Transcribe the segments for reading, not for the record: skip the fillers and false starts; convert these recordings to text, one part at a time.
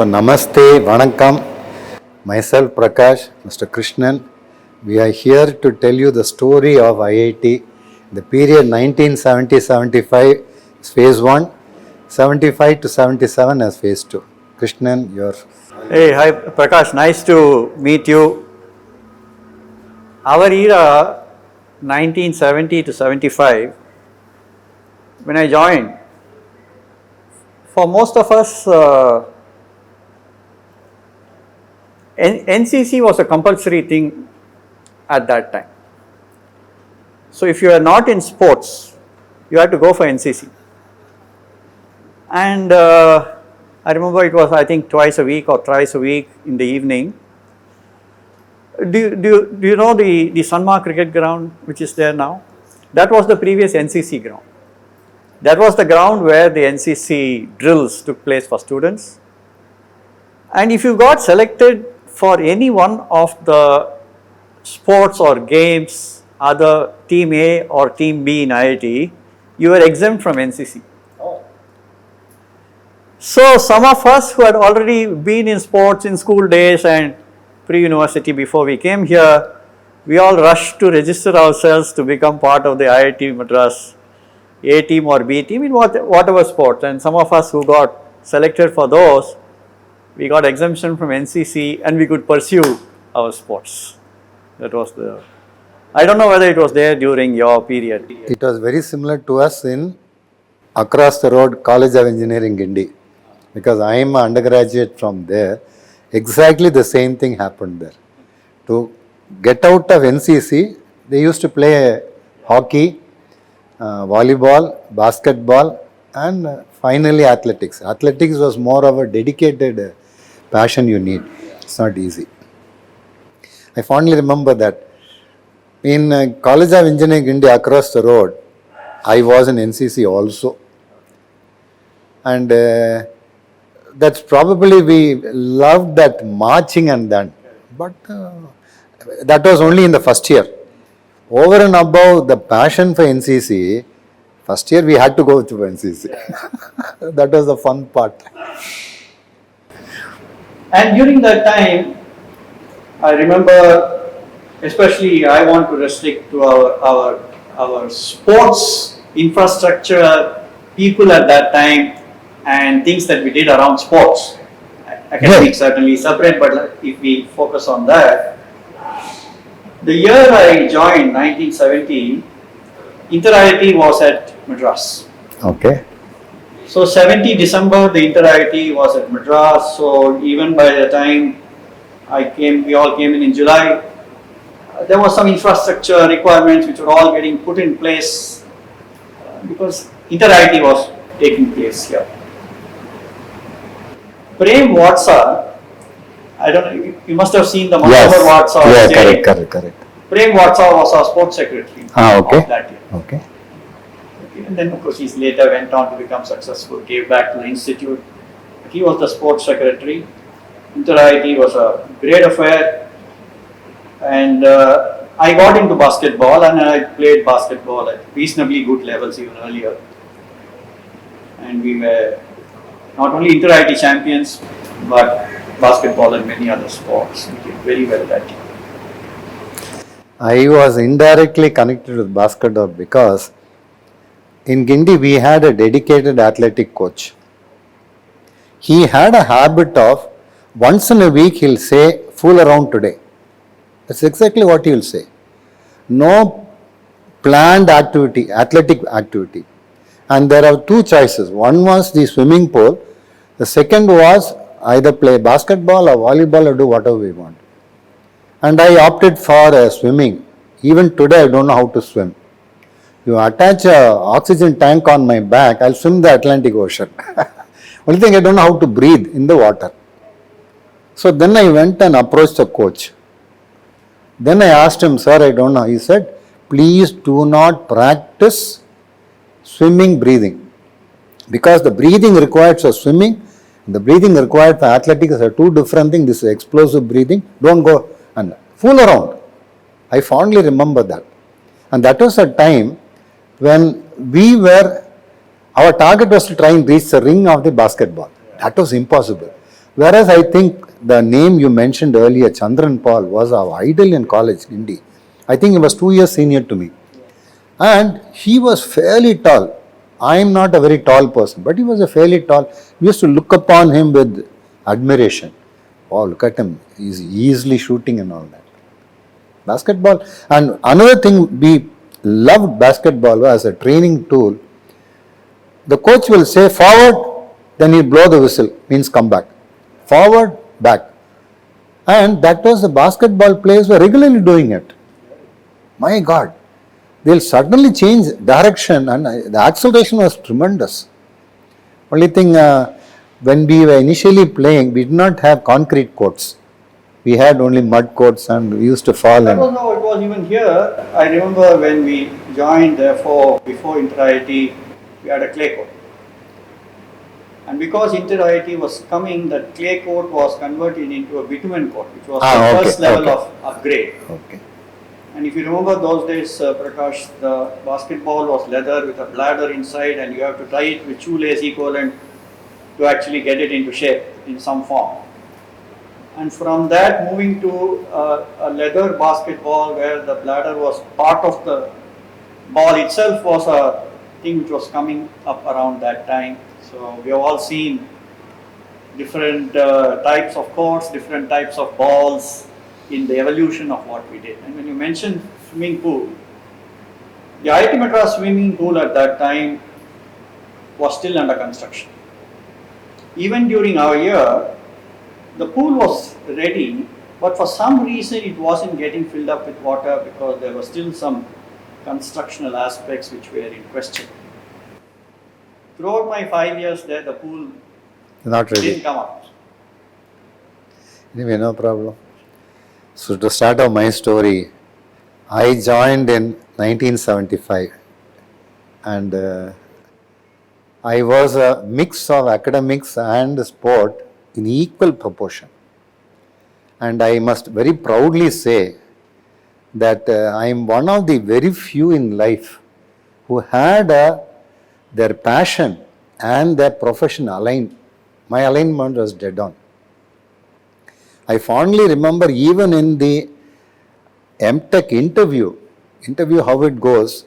Namaste, Vanakkam. Myself Prakash, Mr. Krishnan. We are here to tell you the story of IIT. The period 1970-75 is phase 1, 75 to 77 as phase 2. Krishnan, your... Hey, hi Prakash, nice to meet you. Our era, 1970 to 75, when I joined, for most of us, NCC was a compulsory thing at that time. So if you are not in sports, you had to go for NCC. And I remember it was, I think, twice a week or thrice a week in the evening. Do you know the Sanma cricket ground which is there now? That was the previous NCC ground. That was the ground where the NCC drills took place for students. And if you got selected for any one of the sports or games, either team A or team B in IIT, you were exempt from NCC. So some of us who had already been in sports in school days and pre-university before we came here, we all rushed to register ourselves to become part of the IIT Madras A team or B team in whatever sport. And some of us who got selected for those, we got exemption from NCC and we could pursue our sports. That was I don't know whether it was there during your period. It was very similar to us in across the road College of Engineering, Guindy. Because I am an undergraduate from there, exactly the same thing happened there. To get out of NCC, they used to play hockey, volleyball, basketball, and finally athletics. Athletics was more of a dedicated passion you need. It's not easy. I fondly remember that in College of Engineering India across the road, I was in NCC also. And that's probably we loved that marching and that. But that was only in the first year. Over and above the passion for NCC, first year we had to go to NCC. That was the fun part. And during that time, I remember, especially I want to restrict to our sports infrastructure, people at that time, and things that we did around sports. Academics certainly separate, but if we focus on that, the year I joined, 1970, Inter-IIT was at Madras. Okay. So 70 December, the Inter-IIT was at Madras. So even by the time I came, we all came in July, there was some infrastructure requirements which were all getting put in place because Inter-IIT was taking place here. Prem Vatsa, I don't know, you must have seen the Mansoor Vatsa. Yeah, correct. Prem Vatsa was our sports secretary of that year. Okay. And then of course he later went on to become successful, gave back to the institute. He was the sports secretary. Inter-IIT was a great affair. And I got into basketball and I played basketball at reasonably good levels even earlier. And we were not only Inter-IIT champions, but basketball and many other sports. We did very well that year. I was indirectly connected with basketball because in Guindy we had a dedicated athletic coach. He had a habit of once in a week he'll say, "Fool around today." That's exactly what he'll say. No planned activity, athletic activity. And there are two choices. One was the swimming pool. The second was either play basketball or volleyball or do whatever we want. And I opted for swimming. Even today I don't know how to swim. You attach an oxygen tank on my back, I'll swim the Atlantic Ocean. Only thing I don't know how to breathe in the water. So then I went and approached the coach. Then I asked him, "Sir, I don't know." He said, "Please do not practice swimming breathing. Because the breathing required for swimming, the breathing required for athletics are two different things. This is explosive breathing. Don't go and fool around." I fondly remember that. And that was a time when our target was to try and reach the ring of the basketball. That was impossible. Whereas I think the name you mentioned earlier, Chandran Paul, was our idol in college, Indy. I think he was 2 years senior to me. And he was fairly tall. I am not a very tall person, but he was a fairly tall. We used to look upon him with admiration. Oh, look at him. He's easily shooting and all that. Basketball. And another thing, we loved basketball as a training tool. The coach will say forward, then he'll blow the whistle, means come back. Forward, back. And that was the basketball players were regularly doing it. My God. They'll suddenly change direction, and the acceleration was tremendous. Only thing, when we were initially playing, we did not have concrete courts. We had only mud courts, and we used to fall That in. was how it was even here. I remember when we joined, therefore, before Inter-IIT, we had a clay court. And because Inter-IIT was coming, that clay court was converted into a bitumen court, which was the first level of upgrade. Okay. And if you remember those days, Prakash, the basketball was leather with a bladder inside, and you have to tie it with shoelace equivalent to actually get it into shape in some form. And from that, moving to a leather basketball where the bladder was part of the ball itself was a thing which was coming up around that time. So we have all seen different types of courts, different types of balls in the evolution of what we did. And when you mentioned swimming pool, the IIT Madras swimming pool at that time was still under construction. Even during our year, the pool was ready, but for some reason it wasn't getting filled up with water because there were still some constructional aspects which were in question. Throughout my 5 years there, the pool Not really. didn't come up. Anyway, no problem. So to start off my story, I joined in 1975, and I was a mix of academics and sport in equal proportion. And I must very proudly say that I am one of the very few in life who had their passion and their profession aligned. My alignment was dead on. I fondly remember even in the MTech interview how it goes,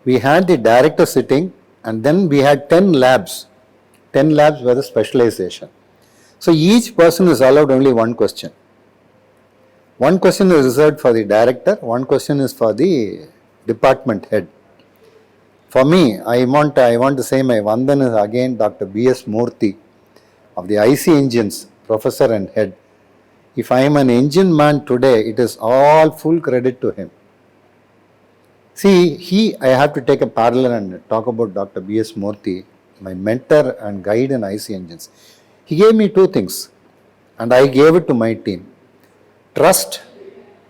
we had the director sitting and then we had 10 labs. 10 labs were the specialization. So each person is allowed only one question. One question is reserved for the director, one question is for the department head. For me, I want to say my Vandan is again Dr. B.S. Murthy of the IC Engines, professor and head. If I am an engine man today, it is all full credit to him. See, I have to take a parallel and talk about Dr. B.S. Murthy, my mentor and guide in IC Engines. He gave me two things, and I gave it to my team: trust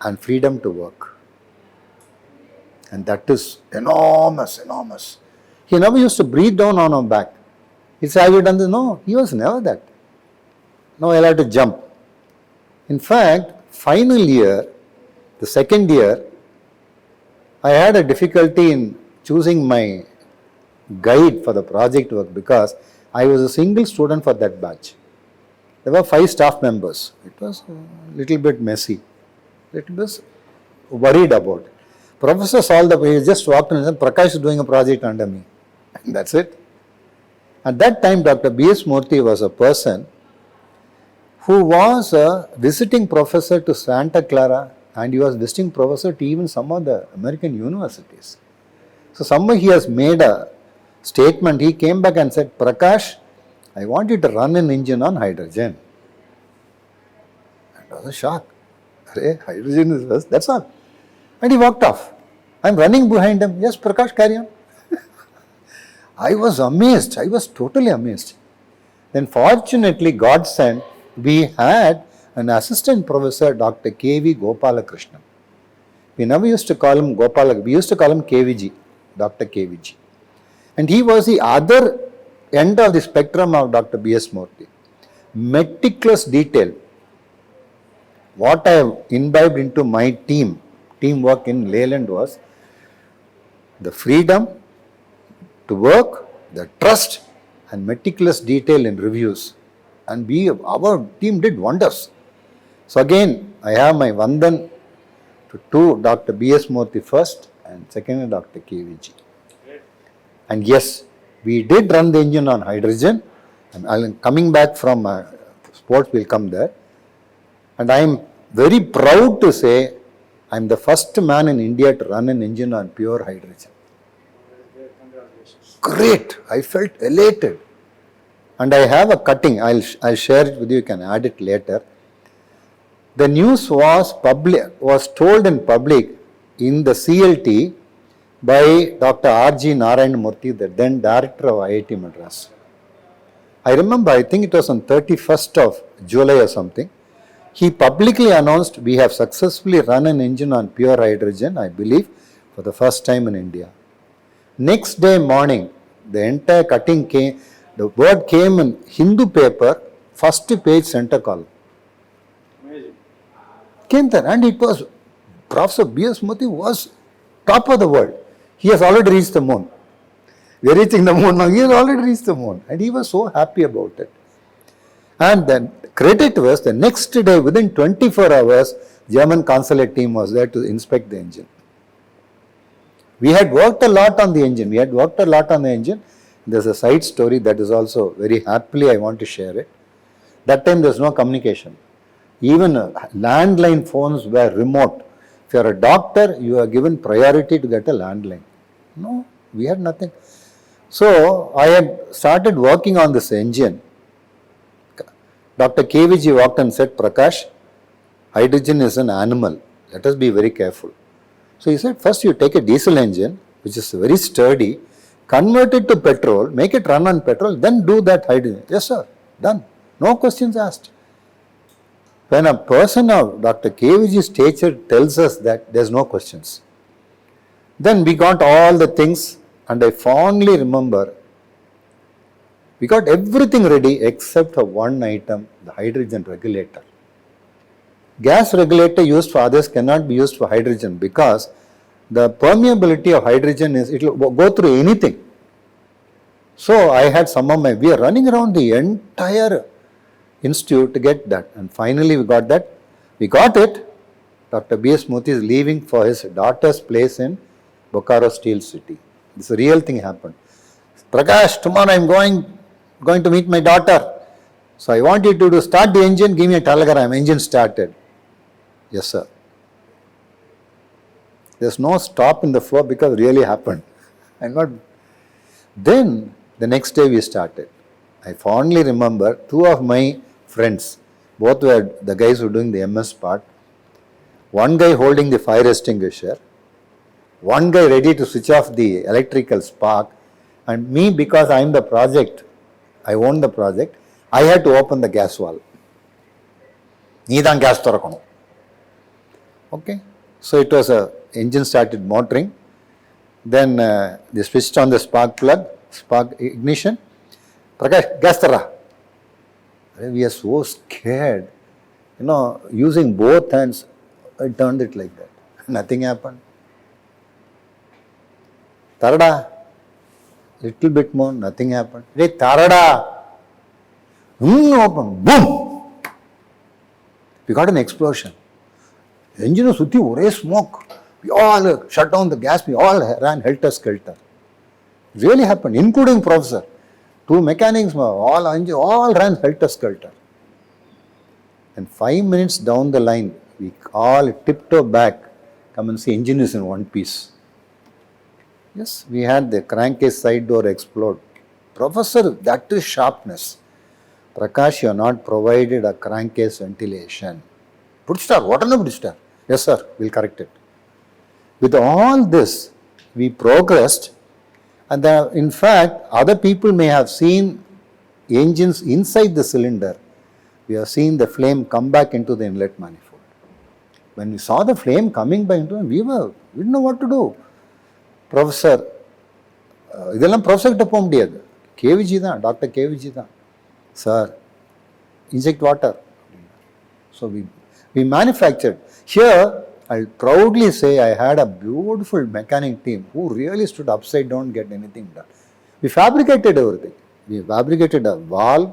and freedom to work. And that is enormous, enormous. He never used to breathe down on our back. He said, have you done this? No, he was never that. No, I'll have to jump. In fact, final year, the second year, I had a difficulty in choosing my guide for the project work because I was a single student for that batch. There were 5 staff members. It was a little bit messy. It was worried about. Professor saw he just walked in and said, Prakash is doing a project under me. And that's it. At that time, Dr. B.S. Murthy was a person who was a visiting professor to Santa Clara, and he was visiting professor to even some of the American universities. So somewhere he has made a statement. He came back and said, Prakash, I want you to run an engine on hydrogen. And I was a shock. Hydrogen is first, that's all. And he walked off. I'm running behind him. Yes, Prakash, carry on. I was amazed. I was totally amazed. Then fortunately, God sent, we had an assistant professor, Dr. K.V. Krishnan. We never used to call him Gopala, we used to call him KVG, Dr. KVG. And he was the other end of the spectrum of Dr. B.S. Murthy. Meticulous detail. What I have imbibed into my teamwork in Leyland was the freedom to work, the trust and meticulous detail in reviews. and our team did wonders. So again, I have my Vandan to Dr. B.S. Murthy first and second Dr. KVG. And yes, we did run the engine on hydrogen. And coming back from sports, we'll come there. And I am very proud to say I am the first man in India to run an engine on pure hydrogen. Congratulations. Great! I felt elated. And I have a cutting. I'll share it with you. You can add it later. The news was told in public in the CLT by Dr. R.G. Narayan Murthy, the then director of IIT Madras. I remember, I think it was on 31st of July or something. He publicly announced, we have successfully run an engine on pure hydrogen, I believe, for the first time in India. Next day morning, the entire cutting came, the word came in Hindu paper, first page center column. Amazing. Came there, and it was, Professor B.S. Murthy was top of the world. He has already reached the moon. We are reaching the moon now. He has already reached the moon. And he was so happy about it. And then credit was the next day, within 24 hours, German consulate team was there to inspect the engine. We had worked a lot on the engine. There's a side story that is also very happily I want to share it. That time there's no communication. Even landline phones were remote. If you are a doctor, you are given priority to get a landline. No, we had nothing. So I had started working on this engine. Dr. KVG walked and said, Prakash, hydrogen is an animal. Let us be very careful. So he said, first you take a diesel engine, which is very sturdy, convert it to petrol, make it run on petrol, then do that hydrogen. Yes, sir, done. No questions asked. When a person of Dr. KVG's stature tells us that, there's no questions. Then we got all the things, and I fondly remember, we got everything ready except for one item, the hydrogen regulator. Gas regulator used for others cannot be used for hydrogen because the permeability of hydrogen is, it will go through anything. So I had we are running around the entire institute to get that, and finally we got that. We got it. Dr. B.S. Murthy is leaving for his daughter's place in Bokaro Steel City. This is a real thing happened. Prakash, tomorrow I am going to meet my daughter. So I want you to start the engine, give me a telegram. Engine started. Yes, sir. There's no stop in the flow because it really happened. Then the next day we started. I fondly remember two of my friends, both were the guys who were doing the MS part. One guy holding the fire extinguisher, one guy ready to switch off the electrical spark, and me, because I am the project, I own the project, I had to open the gas valve. Needan gas thorakonu. Okay. So it was engine started motoring. Then they switched on the spark plug, spark ignition. Prakash, gas tara. We are so scared. Using both hands, I turned it like that. Nothing happened. Tarada. Little bit more, nothing happened. Hey, tarada. Open. Boom. We got an explosion. The engine was sutti smoke. We all shut down the gas. We all ran helter-skelter. It really happened, including professor. Two mechanics, all ran helter-skelter. And 5 minutes down the line, we all tiptoe back, come and see engine is in one piece. Yes, we had the crankcase side door explode. Professor, that is sharpness. Prakash, you are not provided a crankcase ventilation. Put star, what on a put star? Yes, sir, we'll correct it. With all this, we progressed, and in fact, other people may have seen engines inside the cylinder. We have seen the flame come back into the inlet manifold. When we saw the flame coming back into it, we didn't know what to do. Professor, இதெல்லாம் professor கிட்ட போக முடியாது, KVG தான், doctor KVG தான். Sir, inject water. So we manufactured. Here, I'll proudly say I had a beautiful mechanic team who really stood upside down, get anything done. We fabricated everything. We fabricated a valve,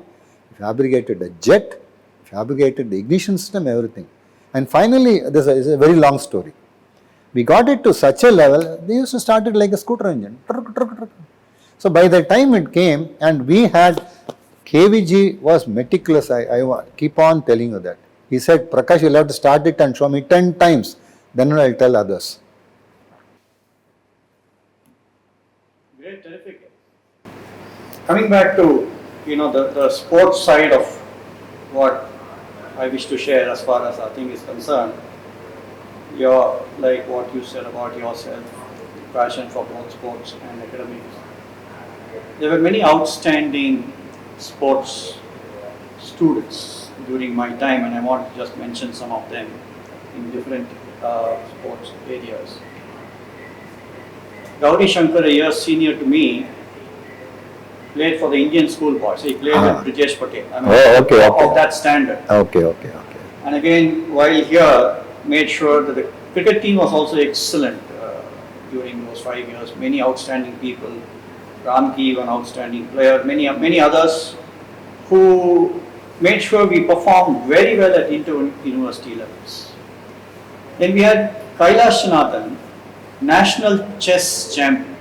fabricated a jet, fabricated the ignition system, everything. And finally, this is a very long story. We got it to such a level, they used to start it like a scooter engine. So by the time it came, and we had, KVG was meticulous, I keep on telling you that. He said, Prakash, you'll have to start it and show me 10 times, then I'll tell others. Great, terrific. Coming back to the sports side of what I wish to share as far as our thing is concerned, like what you said about yourself, passion for both sports and academics. There were many outstanding sports students during my time, and I want to just mention some of them in different sports areas. Gauri Shankar, a year senior to me, played for the Indian schoolboys. He played with Brijesh Patel. Okay. Of that standard. Okay. And again, while here, made sure that the cricket team was also excellent during those 5 years. Many outstanding people. Ramki, an outstanding player. Many others who made sure we performed very well at inter-university levels. Then we had Kailash Nathan, national chess champion.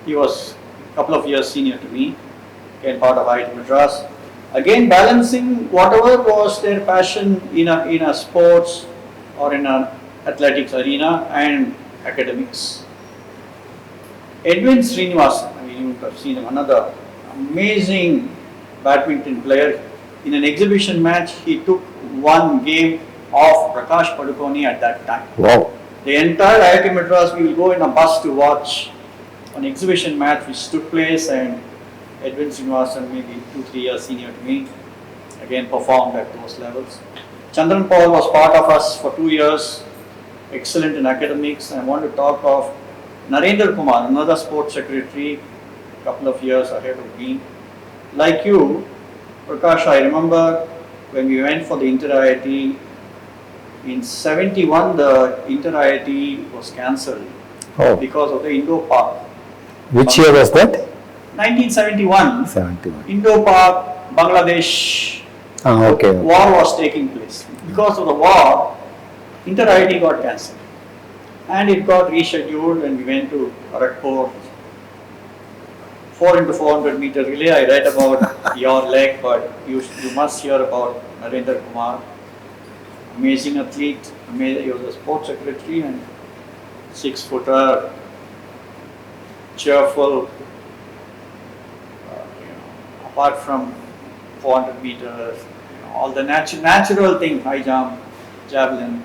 He was a couple of years senior to me, again part of IIT Madras. Again, balancing whatever was their passion in a sports or in an athletics arena and academics. Edwin Srinivasan, you would have seen him, another amazing badminton player. In an exhibition match, he took one game of Prakash Padukone at that time. Wow. The entire IIT Madras, we will go in a bus to watch an exhibition match which took place, and Edwin Srinivasan, maybe 2-3 years senior to me, again performed at those levels. Chandran Paul was part of us for 2 years, excellent in academics. I want to talk of Narendra Kumar, another sports secretary, a couple of years ahead of me. Like you, Prakash, I remember when we went for the Inter-IIT, in 71 the Inter-IIT was cancelled because of the Indo Park. Which year was that? 1971. 71. Indo Park, Bangladesh. Okay. War was taking place. Because of the war, Inter-IIT got cancelled. And it got rescheduled, and we went to Kharagpur. 4x400 meter relay. I read about your leg, but you must hear about Narendra Kumar. Amazing athlete. He was a sports secretary and 6-footer, cheerful. Apart from 400 meters, all the natural thing, high jump, javelin.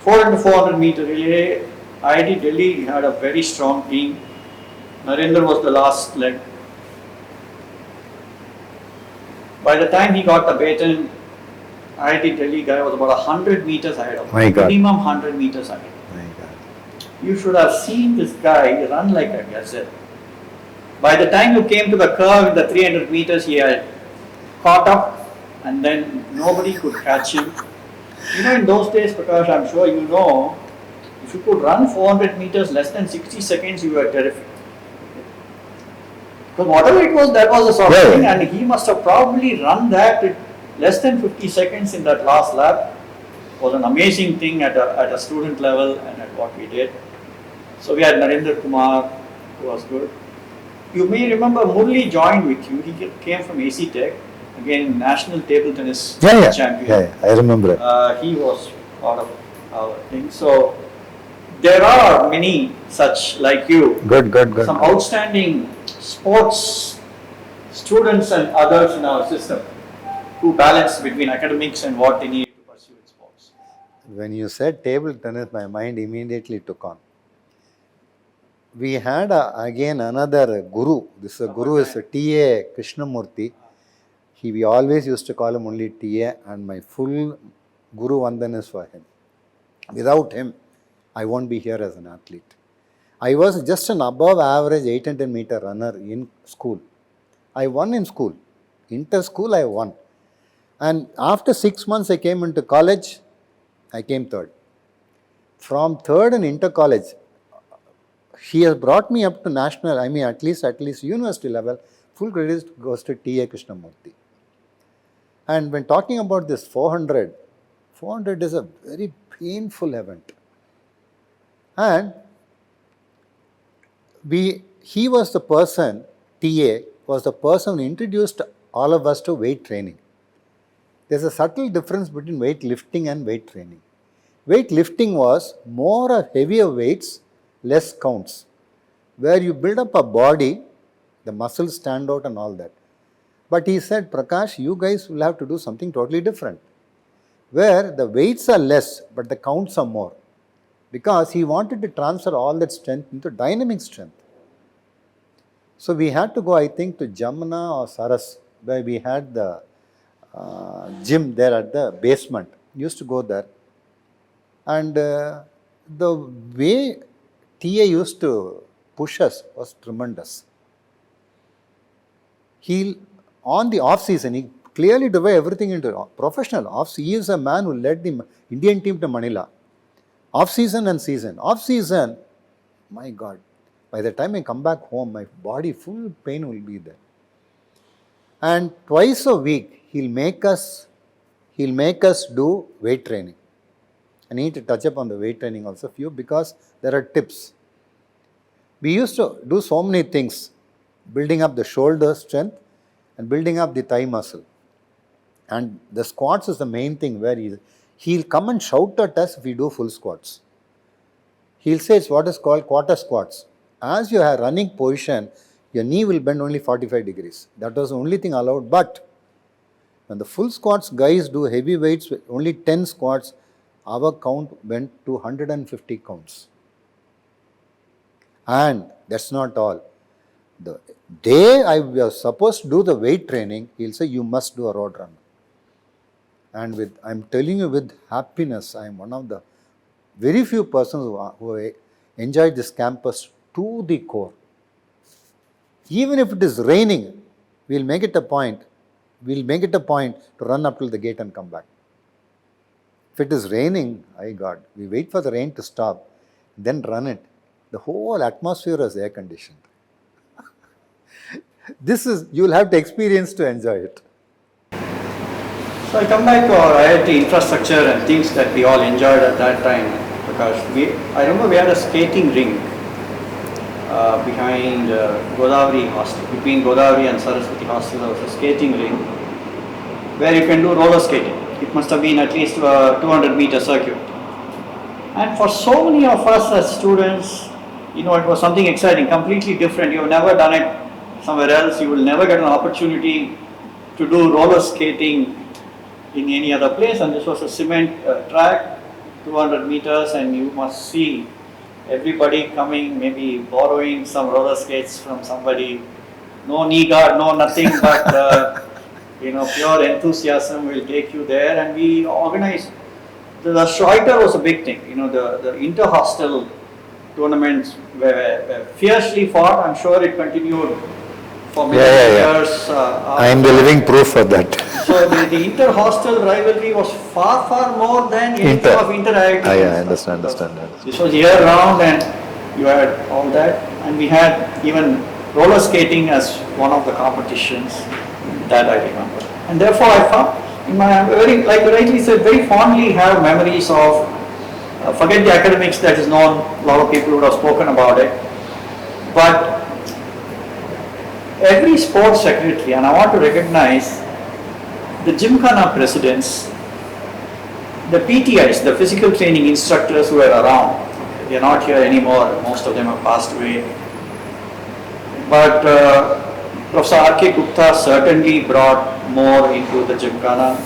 4x400 meter relay, IIT Delhi had a very strong team. Narendra was the last leg. By the time he got the baton, IIT Delhi guy was about 100 meters ahead of him. Minimum 100 meters ahead. My God. You should have seen this guy run like a gazelle. By the time you came to the curve in the 300 meters, he had caught up, and then nobody could catch him. In those days, Prakash, I'm sure you know, if you could run 400 meters less than 60 seconds, you were terrific. Because whatever it was, that was the sort of thing, and he must have probably run that at less than 50 seconds in that last lap. It was an amazing thing at a student level and at what we did. So we had Narendra Kumar, who was good. You may remember Murli joined with you. He came from AC Tech, again national table tennis champion. Yeah, I remember it. He was part of our thing. So there are many such like you. Good. Some outstanding sports students and others in our system who balance between academics and what they need to pursue in sports. When you said table tennis, my mind immediately took on. We had again another guru. This guru is T.A. Krishnamurthy. We always used to call him only T.A. and my full guru vandan is for him. Without him, I won't be here as an athlete. I was just an above average 800 meter runner in school. I won in school. Inter school I won. And after 6 months I came into college, I came third. From third in inter college, he has brought me up to national, at least university level. full credit goes to T.A. Krishnamurti. And when talking about this 400, 400 is a very painful event. And he was the person, TA was the person who introduced all of us to weight training. There's a subtle difference between weight lifting and weight training. Weight lifting was more of heavier weights, less counts, where you build up a body, the muscles stand out and all that. But he said, Prakash, you guys will have to do something totally different, where the weights are less, but the counts are more. Because he wanted to transfer all that strength into dynamic strength. So we had to go, I think, to Jamuna or Saras, where we had the gym there at the basement. Used to go there. And the way TA used to push us was tremendous. On the off season, he clearly divided everything into professional. He is a man who led the Indian team to Manila. Off season and season. Off season, my God, by the time I come back home, my body full pain will be there. And twice a week, he'll make us do weight training. I need to touch up on the weight training also few, because there are tips. We used to do so many things, building up the shoulder strength and building up the thigh muscle. And the squats is the main thing, where he'll come and shout at us if we do full squats. He'll say it's what is called quarter squats. As you are running position, your knee will bend only 45 degrees. That was the only thing allowed. But when the full squats guys do heavy weights with only 10 squats, our count went to 150 counts. And that's not all. The day I was supposed to do the weight training, he'll say you must do a road run. And I'm telling you with happiness, I'm one of the very few persons who enjoyed this campus to the core. Even if it is raining, we'll make it a point to run up till the gate and come back. If it is raining, we wait for the rain to stop, then run it. The whole atmosphere is air conditioned. You'll have to experience to enjoy it. So I come back to our IIT infrastructure and things that we all enjoyed at that time, because I remember we had a skating rink behind Godavari Hostel. Between Godavari and Saraswati Hostel there was a skating rink where you can do roller skating. It must have been at least a 200-meter circuit. And for so many of us as students, it was something exciting, completely different. You have never done it somewhere else. You will never get an opportunity to do roller skating in any other place. And this was a cement track, 200 meters, and you must see everybody coming, maybe borrowing some roller skates from somebody. No knee guard, no nothing, but pure enthusiasm will take you there. And we organized. The Schroiter was a big thing. The inter-hostel tournaments were fiercely fought. I'm sure it continued for many years. I am the living proof for that. So the inter-hostel rivalry was far, far more than anything of inter-IIT. I understand. This was year round, and you had all that. And we had even roller skating as one of the competitions that I remember. And therefore I found, like you rightly said, very fondly have memories of, forget the academics that is known, a lot of people would have spoken about it. But every sports secretary, and I want to recognize the Gymkhana presidents, the PTIs, the physical training instructors who were around. They are not here anymore, most of them have passed away. But Professor R.K. Gupta certainly brought more into the Gymkhana.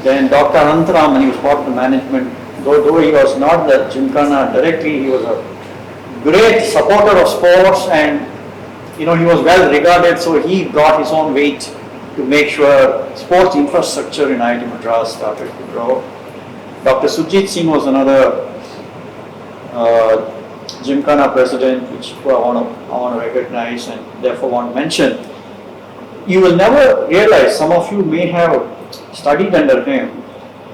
Then Dr. Anantaraman, he was part of the management, though he was not the Gymkhana directly, he was a great supporter of sports, and he was well regarded, so he brought his own weight to make sure sports infrastructure in IIT Madras started to grow. Dr. Sujit Singh was another Gymkhana president, which I want to recognize and therefore want to mention. You will never realize, some of you may have studied under him,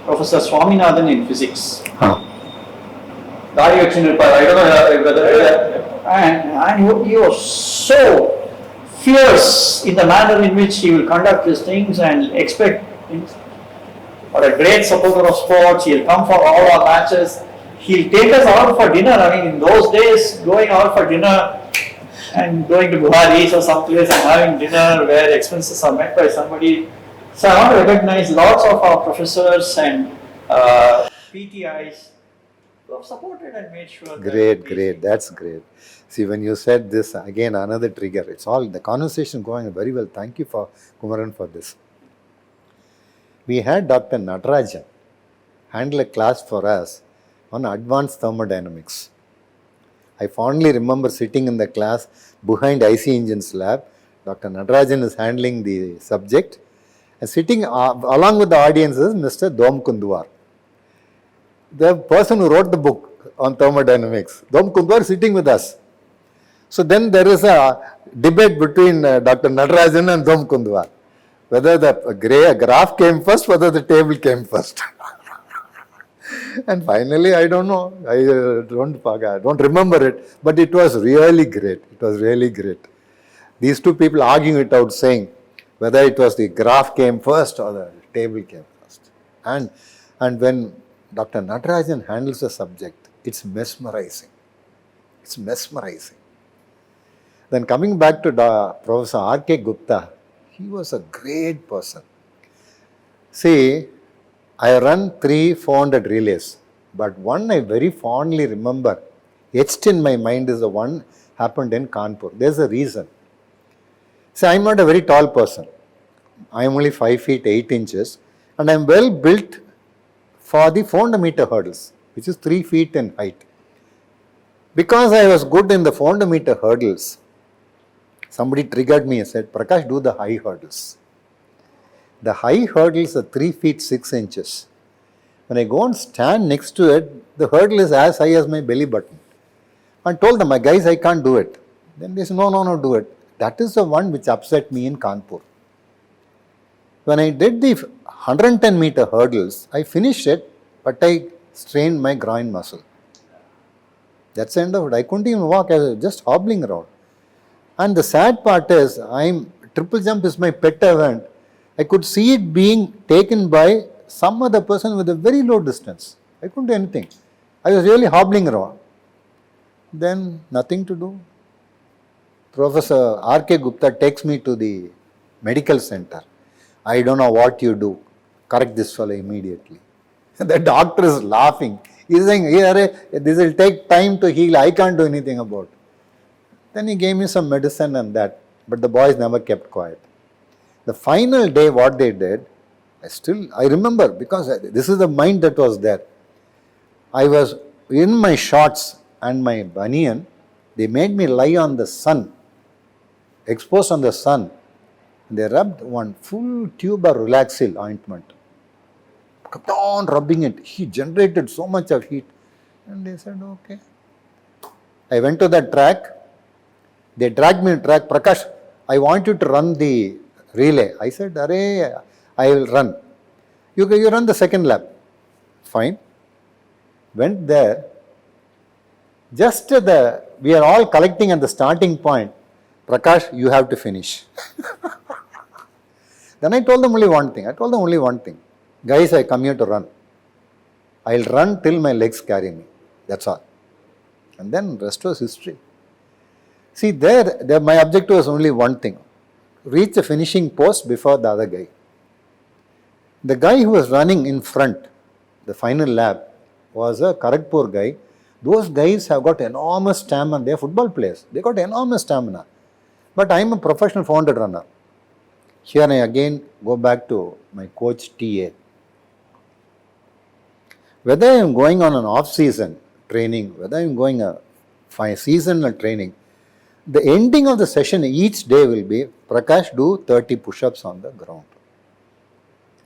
Professor Swaminathan in physics. I don't know whether and he was so fierce in the manner in which he will conduct his things and expect things. Or a great supporter of sports, he'll come for all our matches. He'll take us out for dinner. I mean, in those days, going out for dinner and going to Buhari's or someplace and having dinner where expenses are met by somebody. So I want to recognize lots of our professors and PTIs who have supported and made sure. Great. That's great. See, when you said this, again, another trigger. It's all, the conversation going very well. Thank you for Kumaran for this. We had Dr. Natarajan handle a class for us on advanced thermodynamics. I fondly remember sitting in the class behind IC Engines lab. Dr. Natarajan is handling the subject, and sitting along with the audience is Mr. Dom Kunduar, the person who wrote the book on thermodynamics. Dom Kunduar sitting with us. So then there is a debate between Dr. Natarajan and Dom Kunduar, whether the graph came first, whether the table came first. And finally, I don't know, I don't remember it, but it was really great. It was really great. These two people arguing it out, saying whether it was the graph came first or the table came first. And when Dr. Natarajan handles the subject, it's mesmerizing. It's mesmerizing. Then coming back to Professor R.K. Gupta, he was a great person. See, I run 300-400 relays, but one I very fondly remember, etched in my mind, is the one happened in Kanpur. There's a reason. See, I'm not a very tall person. I'm only 5 feet 8 inches, and I'm well built for the 400-meter hurdles, which is 3 feet in height. Because I was good in the 400-meter hurdles, somebody triggered me and said, Prakash, do the high hurdles. The high hurdles are 3 feet 6 inches. When I go and stand next to it, the hurdle is as high as my belly button. I told them, my guys, I can't do it. Then they said, no, do it. That is the one which upset me in Kanpur. When I did the 110-meter hurdles, I finished it, but I strained my groin muscle. That's the end of it. I couldn't even walk. I was just hobbling around. And the sad part is, triple jump is my pet event. I could see it being taken by some other person with a very low distance. I couldn't do anything. I was really hobbling around. Then nothing to do. Professor R.K. Gupta takes me to the medical center. I don't know what you do. Correct this fellow immediately. The doctor is laughing. He's saying, this will take time to heal. I can't do anything about it. Then he gave me some medicine and that. But the boys never kept quiet. The final day, what they did, I remember, because this is the mind that was there. I was in my shorts and my banian. They made me lie on the sun, exposed on the sun. They rubbed one full tube of Relaxil ointment. Kept on rubbing it. He generated so much of heat. And they said, okay. I went to the track. They dragged me to track. Prakash, I want you to run the relay. I said, I will run. You run the second lap. Fine. Went there. Just we are all collecting at the starting point. Prakash, you have to finish. Then I told them only one thing. Guys, I come here to run. I'll run till my legs carry me. That's all. And then rest was history. See, there my objective was only one thing. Reach the finishing post before the other guy. The guy who was running in front, the final lap, was a Kharagpur guy. Those guys have got enormous stamina. They are football players. They got enormous stamina. But I am a professional 400 runner. Here I again go back to my coach TA. Whether I am going on an off-season training, whether I am going a seasonal training, the ending of the session each day will be, Prakash, do 30 push-ups on the ground.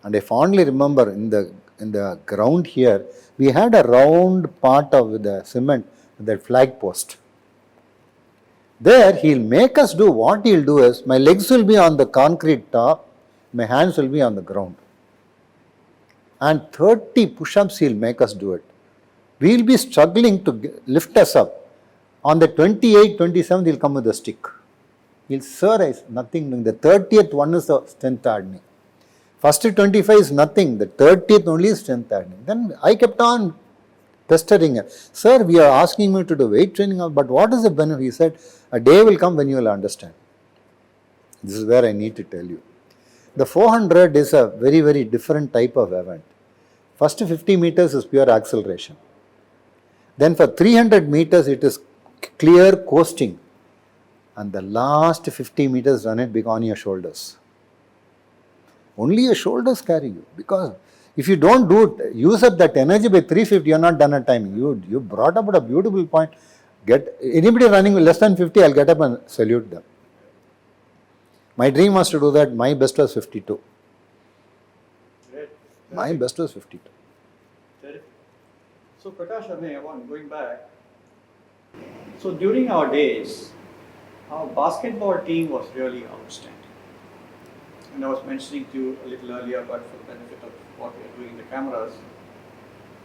And I fondly remember in the ground here, we had a round part of the cement, that flag post. There he'll make us do, what he'll do is, my legs will be on the concrete top, my hands will be on the ground. And 30 push-ups he'll make us do it. We'll be struggling to lift us up. On the 28th, 27th, he'll come with a stick. He'll, sir, nothing doing. The 30th one is the strength hardening. First 25 is nothing. The 30th only is strength hardening. Then I kept on pestering him. Sir, we are asking you to do weight training, but what is the benefit? He said, a day will come when you will understand. This is where I need to tell you. The 400 is a very, very different type of event. First 50 meters is pure acceleration. Then for 300 meters, it is clear coasting. And the last 50 meters, run it on your shoulders. Only your shoulders carry you. Because if you don't do it, use up that energy by 350, you're not done at timing. You brought up at a beautiful point. Get anybody running less than 50, I'll get up and salute them. My dream was to do that. My best was 52. Great. My best was 52. Terrific. So Prakash, going back. So during our days, our basketball team was really outstanding. And I was mentioning to you a little earlier, but for the benefit of what we are doing in the cameras,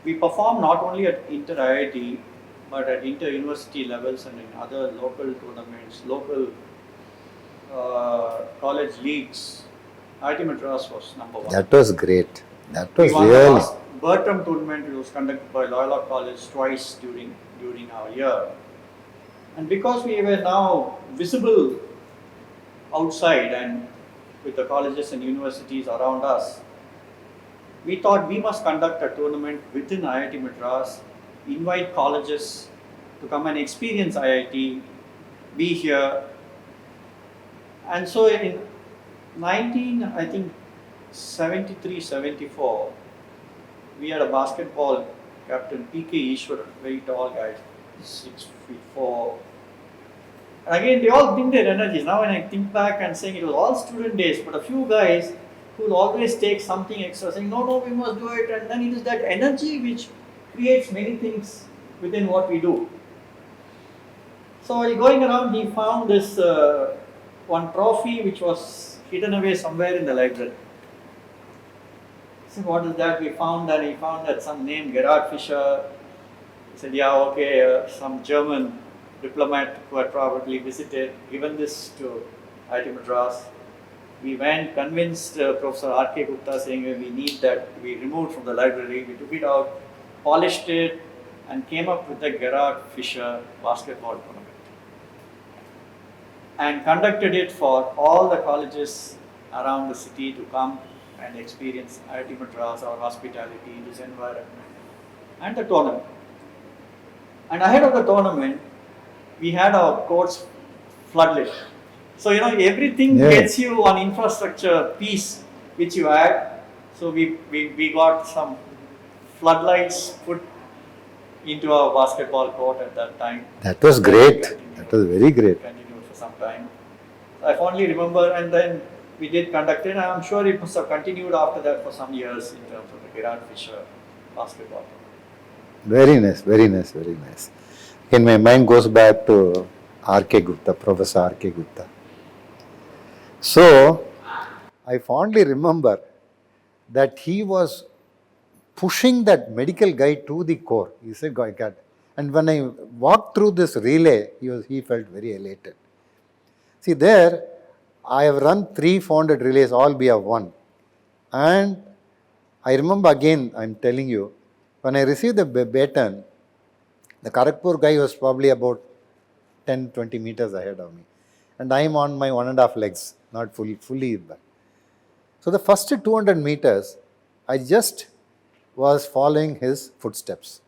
we perform not only at inter-IIT, but at inter-university levels and in other local tournaments, local college leagues. IIT Madras was number one. That was great. That was We won really. the Bertram tournament, which was conducted by Loyola College twice during our year. And because we were now visible outside and with the colleges and universities around us, we thought we must conduct a tournament within IIT Madras, invite colleges to come and experience IIT, be here. And so in 73-74, we had a basketball captain, P.K. Ishwaran, very tall guy, 6'4". And again, they all bring their energies. Now when I think back and saying it was all student days, but a few guys who will always take something extra, saying, no, we must do it. And then it is that energy which creates many things within what we do. So while going around, he found this one trophy which was hidden away somewhere in the library. So what is that? We found that he found that some name, Gerhard Fischer. He said, yeah, okay, some German diplomat who had probably visited, given this to IIT Madras. We went, convinced Professor R.K. Gupta, saying we need that to be removed from the library. We took it out, polished it, and came up with the Gerhard Fischer basketball tournament. And conducted it for all the colleges around the city to come and experience IIT Madras, our hospitality, this environment, and the tournament. And ahead of the tournament, we had our courts floodlit. So, everything gets you on infrastructure piece which you add. So, we got some floodlights put into our basketball court at that time. That was great. That was very great. Continued for some time. I fondly remember, and then we did conduct it, and I'm sure it must have continued after that for some years in terms of the Gerhard Fischer basketball. Very nice, very nice, very nice. Again, my mind goes back to R.K. Gupta, Professor R.K. Gupta. So, I fondly remember that he was pushing that medical guy to the core. He said, go ahead. And when I walked through this relay, he felt very elated. See, there, I have run 300-400 relays, all we have won. And I remember again, I'm telling you, when I received the baton, the Kharagpur guy was probably about 10-20 meters ahead of me. And I'm on my 1.5 legs, not fully back. So the first 200 meters, I just was following his footsteps.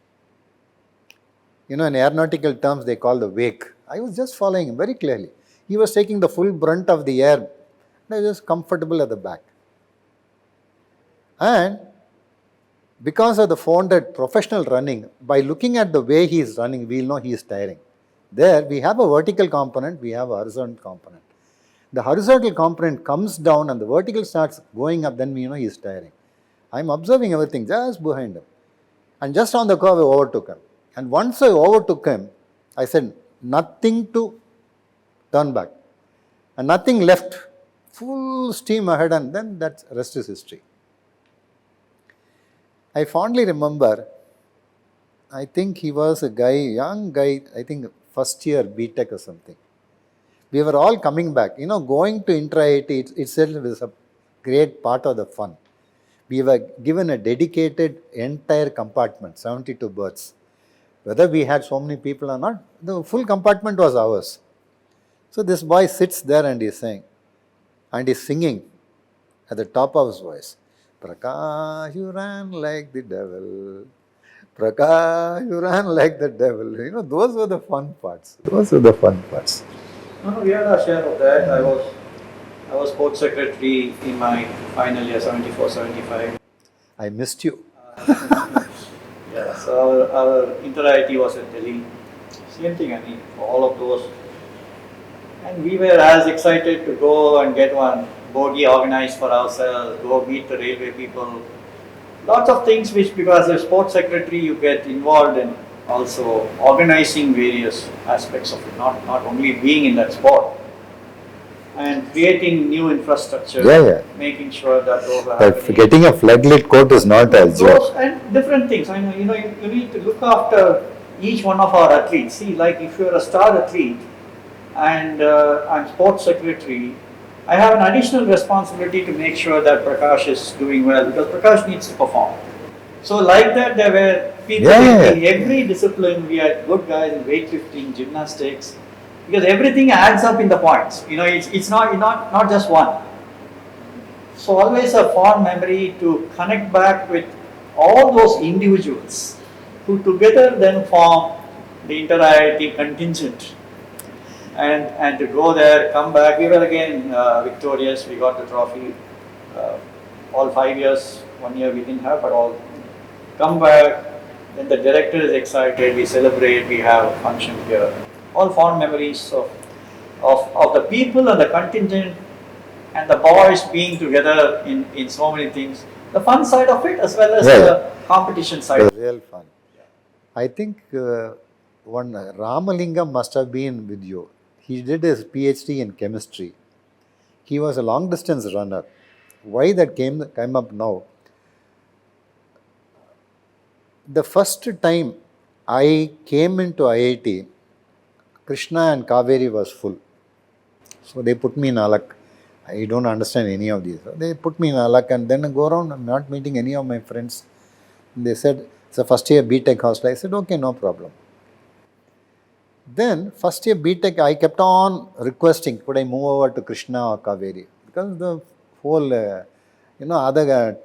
In aeronautical terms, they call the wake. I was just following him very clearly. He was taking the full brunt of the air, and I was comfortable at the back. And because of the 400 professional running, by looking at the way he is running, we'll know he is tiring. There, we have a vertical component, we have a horizontal component. The horizontal component comes down and the vertical starts going up, then we know he is tiring. I'm observing everything just behind him. And just on the curve, I overtook him. And once I overtook him, I said, nothing to turn back. And nothing left. Full steam ahead, and then that rest is history. I fondly remember, I think he was a guy, young guy, I think first year BTech or something. We were all coming back. Going to inter-IIT itself is a great part of the fun. We were given a dedicated entire compartment, 72 berths. Whether we had so many people or not, the full compartment was ours. So this boy sits there and he's saying, and he's singing at the top of his voice, Prakash, you ran like the devil. Prakash, you ran like the devil. Those were the fun parts. Those were the fun parts. No, we had our share of that. I was sports secretary in my final year, 74, 75. I missed you. Yeah, so our inter-IT was in Delhi. Same thing, I mean, all of those. And we were as excited to go and get one bogie organized for ourselves, go meet the railway people. Lots of things which, because as sports secretary, you get involved in also organizing various aspects of it, not only being in that sport. And creating new infrastructure, Yeah. making sure that those are But happening. getting a flaglit coat is not a job. Those and different things. I know, you need to look after each one of our athletes. See, like if you're a star athlete and I'm sports secretary, I have an additional responsibility to make sure that Prakash is doing well because Prakash needs to perform. So like that, there were people in every discipline. We had good guys in weightlifting, gymnastics, because everything adds up in the points. It's not just one. So always a fond memory to connect back with all those individuals who together then form the inter-IIT contingent. And to go there, come back, we were again victorious, we got the trophy. All 5 years, 1 year we didn't have, but all come back, then the director is excited, we celebrate, we have a function here. All fond memories of the people and the contingent and the boys being together in so many things. The fun side of it as well as the competition side. It was real fun. I think one Ramalingam must have been with you. He did his PhD in chemistry. He was a long distance runner. Why that came up now? The first time I came into IIT, Krishna and Kaveri was full. So they put me in Alak. I don't understand any of these. They put me in Alak and then I go around, I'm not meeting any of my friends. They said, it's a first year BTech hostel. I said, okay, no problem. Then first year BTech, I kept on requesting, could I move over to Krishna or Kaveri? Because the whole, other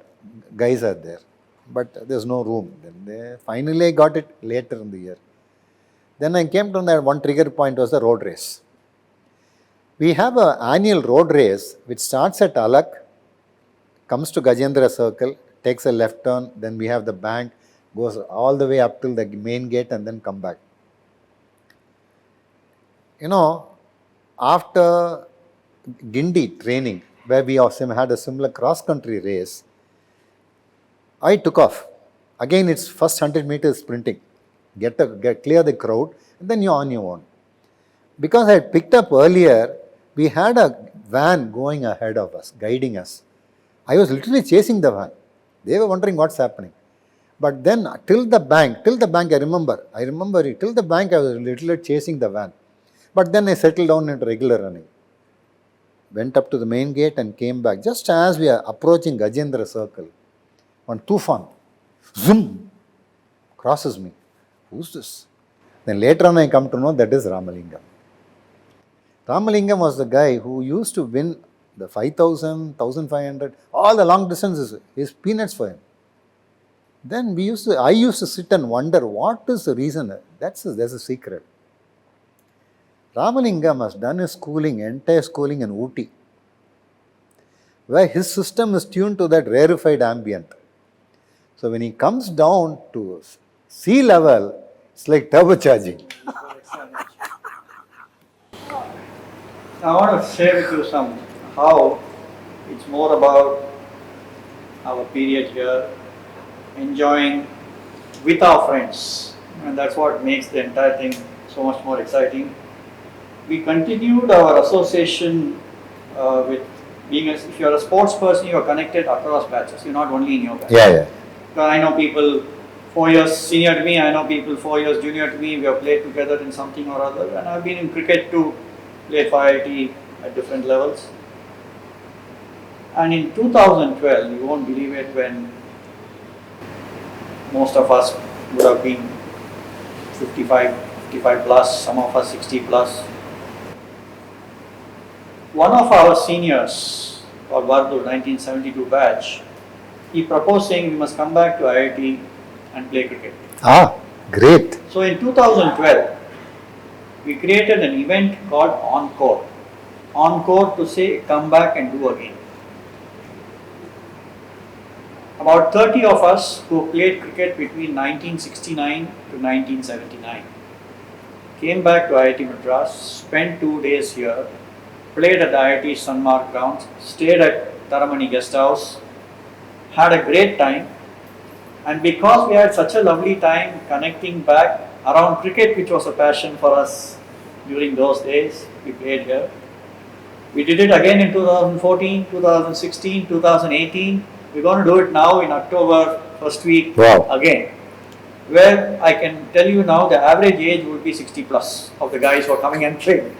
guys are there. But there's no room. Then they finally got it later in the year. Then I came to that one trigger point was the road race. We have an annual road race which starts at Alak, comes to Gajendra Circle, takes a left turn, then we have the bank, goes all the way up till the main gate and then come back. After Gindi training, where we also had a similar cross-country race, I took off. Again, it's first 100 meters sprinting. Get clear the crowd, and then you're on your own. Because I had picked up earlier, we had a van going ahead of us, guiding us. I was literally chasing the van. They were wondering what's happening. But then till the bank, I remember it, till the bank I was literally chasing the van. But then I settled down into regular running. Went up to the main gate and came back. Just as we are approaching Gajendra Circle, one Tufan, zoom, crosses me. Who's this? Then later on I come to know that is Ramalingam. Ramalingam was the guy who used to win the 5,000, 1,500, all the long distances, is peanuts for him. Then I used to sit and wonder what is the reason. There's a secret. Ramalingam has done his entire schooling in Ooty, where his system is tuned to that rarefied ambient. So when he comes down to sea level, it's like turbocharging. I want to share with you how it's more about our period here, enjoying with our friends, and that's what makes the entire thing so much more exciting. We continued our association with being, if you're a sports person, you're connected across batches, you're not only in your batch. Yeah. I know people 4 years senior to me, I know people 4 years junior to me, we have played together in something or other, and I've been in cricket too. played for IIT at different levels. And in 2012, you won't believe it, when most of us would have been 55 plus, some of us 60 plus. One of our seniors, called Vardu, 1972 batch, he proposed saying we must come back to IIT and play cricket. Ah, great. So in 2012, we created an event called Encore. Encore to say come back and do again. About 30 of us who played cricket between 1969 to 1979 came back to IIT Madras, spent 2 days here, played at the IIT Sunmark grounds, stayed at Taramani guest house, had a great time, and because we had such a lovely time connecting back around cricket, which was a passion for us during those days, we played here. We did it again in 2014, 2016, 2018. We're going to do it now in October, first week again. Where I can tell you now the average age would be 60 plus of the guys who are coming and playing.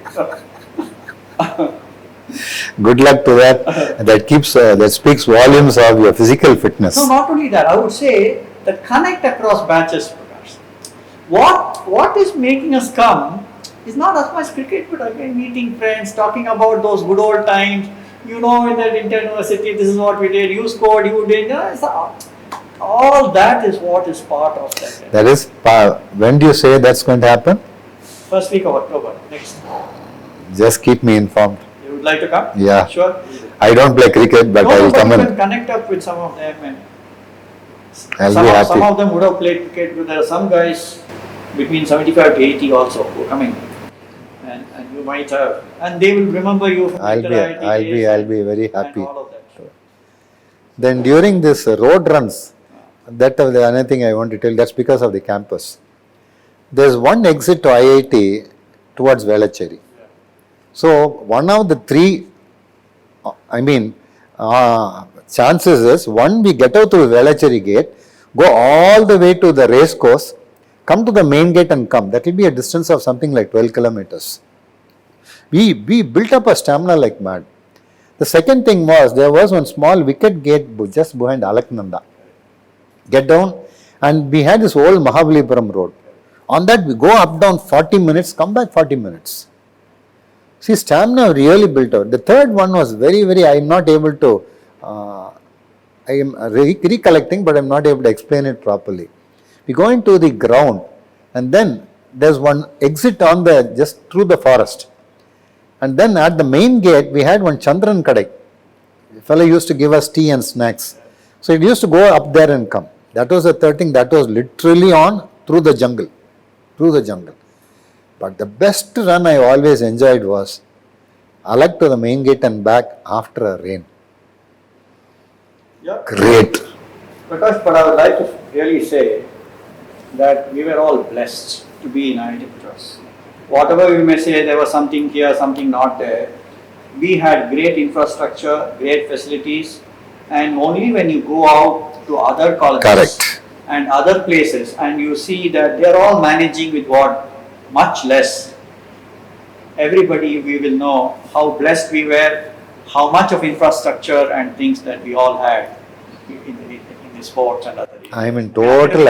Good luck to that. That speaks volumes of your physical fitness. No, not only that, I would say the connect across batches, Prakash. What is making us come is not as much cricket, but again meeting friends, talking about those good old times. You know, in that inter-university, this is what we did. You scored, you did. All that is what is part of that. That is, when do you say that's going to happen? First week of October, next. Just keep me informed. You would like to come? Yeah. Sure. I don't play cricket, but I will come you and can connect up with some of them, and I'll be happy. Some of them would have played cricket, but there are some guys between 75 to 80 also who are coming. And you might have, and they will remember you from I'll be very happy. And all of that. Then during this road runs, that is another thing I want to tell. That's because of the campus. There's one exit to IIT towards Velachery. So one of the three, chances is, one, we get out through Velachery gate, go all the way to the race course, come to the main gate and come. That will be a distance of something like 12 kilometers. We built up a stamina like mad. The second thing was, there was one small wicket gate just behind Alaknanda. Get down, and we had this old Mahabalipuram road. On that we go up down 40 minutes, come back 40 minutes. See, stamina really built out. The third one was very, I am not able to, I am recollecting, but I am not able to explain it properly. We go into the ground, and then there's one exit on just through the forest. And then at the main gate, we had one Chandran Kadai. The fellow used to give us tea and snacks. So it used to go up there and come. That was the third thing. That was literally on through the jungle. But the best run I always enjoyed was Alak to the main gate and back after a rain. Yeah. Great. Prakash, but I would like to really say that we were all blessed to be in IIT Madras. Whatever we may say, there was something here, something not there. We had great infrastructure, great facilities, and only when you go out to other colleges and other places and you see that they are all managing with what? Much less. Everybody, we will know how blessed we were, how much of infrastructure and things that we all had in the sports and other areas. I am in total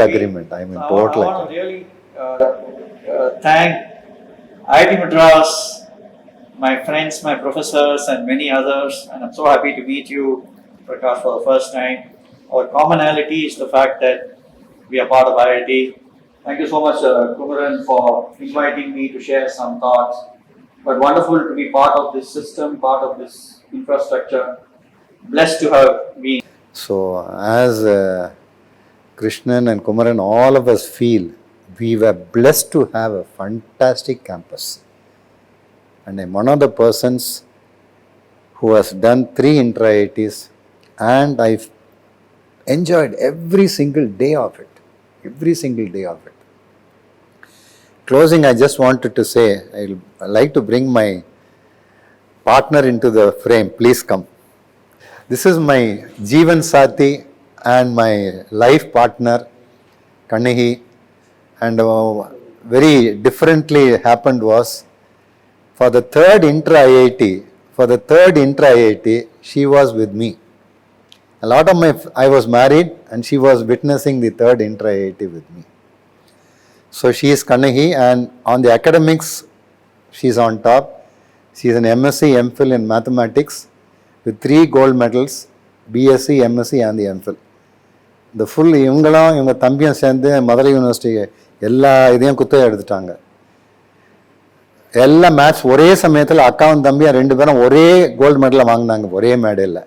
agreement. I want to really thank IIT Madras, my friends, my professors, and many others, and I'm so happy to meet you, Prakash, for the first time. Our commonality is the fact that we are part of IIT. Thank you so much, Kumaran, for inviting me to share some thoughts. But wonderful to be part of this system, part of this infrastructure. Blessed to have been. So, as Krishnan and Kumaran, all of us feel we were blessed to have a fantastic campus. And I'm one of the persons who has done 3 inter-IITs, and I've enjoyed every single day of it. Closing, I just wanted to say, I'd like to bring my partner into the frame. Please come. This is my Jeevan Sathi and my life partner, Kannahi. And very differently happened was, for the third inter IIT, she was with me. A lot of I was married and she was witnessing the third inter IIT with me. So she is Kanahi, and on the academics, she is on top. She is an MSc MPhil in mathematics with 3 gold medals, BSc, MSc and the MPhil. இந்த full இவங்க தம்பியும் சேர்ந்து Madurai university எல்லா இதையும் குத்தகை எடுத்துட்டாங்க. எல்லா match ஒரே சமயத்தில் அக்காவும் தம்பியும் 2 பேரும் ஒரே கோல்டு மெடலை வாங்கினாங்க ஒரே மேடையில்.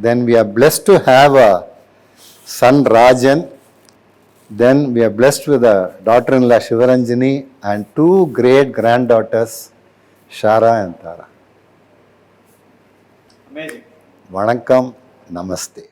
Then we are blessed to have a son Rajan. Then we are blessed with a daughter-in-law Shivaranjini and 2 great granddaughters, Shara and Tara. Amazing. Vanakkam, namaste.